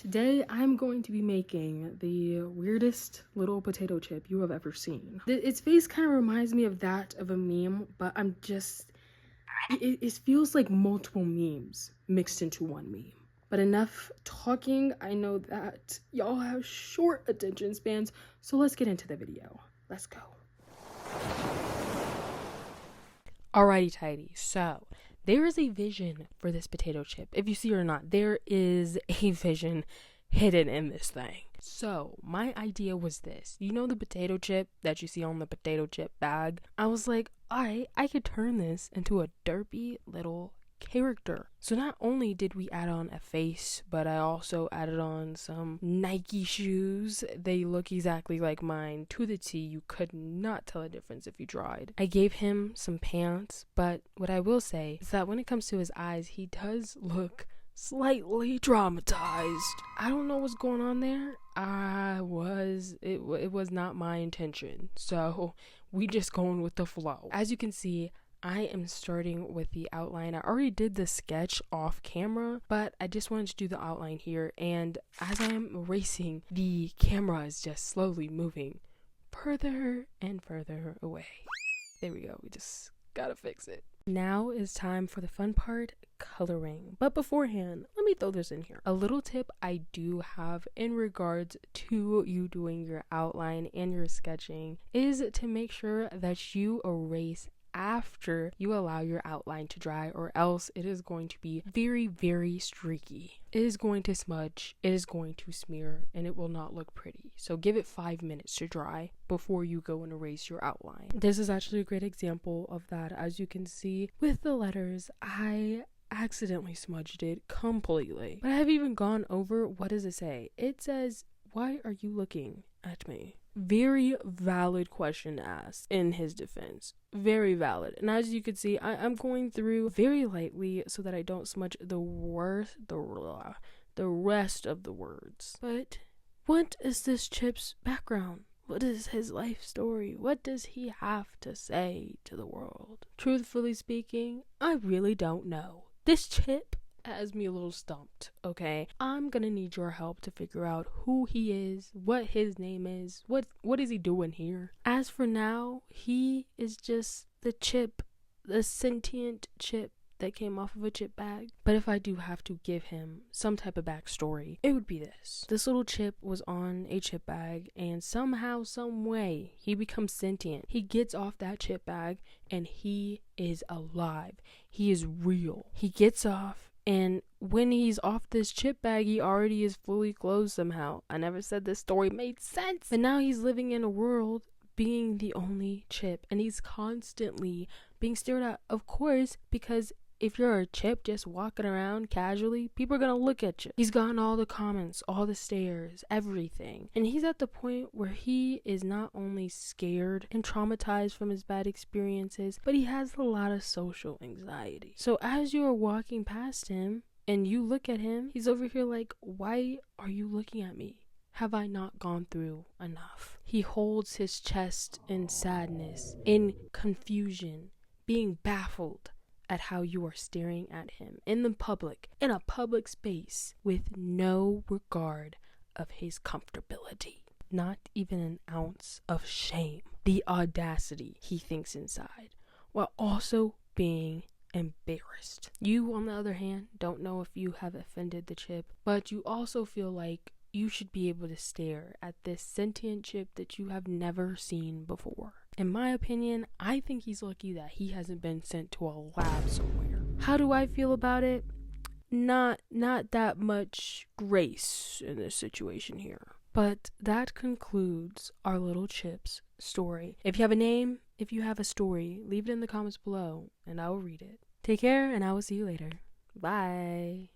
Today, I'm going to be making the weirdest little potato chip you have ever seen. Its face kind of reminds me of that of a meme, but it feels like multiple memes mixed into one meme. But enough talking. I know that y'all have short attention spans, so let's get into the video. Let's go. Alrighty tidy, so there is a vision for this potato chip. If you see it or not, there is a vision hidden in this thing. So my idea was this. You know the potato chip that you see on the potato chip bag? I was like, I could turn this into a derpy little character. So not only did we add on a face, but I also added on some Nike shoes. They look exactly like mine to the T. You could not tell a difference if you tried. I gave him some pants, but what I will say is that when it comes to his eyes, he does look slightly traumatized. I don't know what's going on there. It was not my intention. So we just going with the flow. As you can see, I am starting with the outline. I already did the sketch off camera, but I just wanted to do the outline here. And as I am erasing, the camera is just slowly moving further and further away. There we go. We just gotta fix it. Now is time for the fun part, coloring. But beforehand, let me throw this in here. A little tip I do have in regards to you doing your outline and your sketching is to make sure that you erase after you allow your outline to dry, or else it is going to be very, very streaky. It is going to smudge, it is going to smear, and it will not look pretty. So give it 5 minutes to dry before you go and erase your outline. This is actually a great example of that. As you can see with the letters, I accidentally smudged it completely. But I have even gone over, what does it say? It says, "Why are you looking at me?" Very valid question asked in his defense. Very valid. And as you can see, I'm going through very lightly so that I don't smudge the rest of the words. But what is this chip's background? What is his life story? What does he have to say to the world? Truthfully speaking, I really don't know. This chip has me a little stumped, okay? I'm gonna need your help to figure out who he is, what his name is, what is he doing here. As for now, he is just the chip, the sentient chip that came off of a chip bag. But if I do have to give him some type of backstory, it would be this. This little chip was on a chip bag, and somehow, some way, he becomes sentient. He gets off that chip bag, and he is alive. He is real. He gets off, and when he's off this chip bag, he already is fully clothed somehow. I never said this story made sense. But now he's living in a world being the only chip, and he's constantly being stared at, of course, because if you're a chip just walking around casually, people are gonna look at you. He's gotten all the comments, all the stares, everything. And he's at the point where he is not only scared and traumatized from his bad experiences, but he has a lot of social anxiety. So as you are walking past him and you look at him, he's over here like, "Why are you looking at me? Have I not gone through enough?" He holds his chest in sadness, in confusion, being baffled at how you are staring at him in the public, in a public space, with no regard of his comfortability. Not even an ounce of shame. The audacity he thinks inside, while also being embarrassed. You, on the other hand, don't know if you have offended the chip, but you also feel like you should be able to stare at this sentient chip that you have never seen before. In my opinion, I think he's lucky that he hasn't been sent to a lab somewhere. How do I feel about it? Not that much grace in this situation here. But that concludes our little chip's story. If you have a name, if you have a story, leave it in the comments below and I will read it. Take care, and I will see you later. Bye.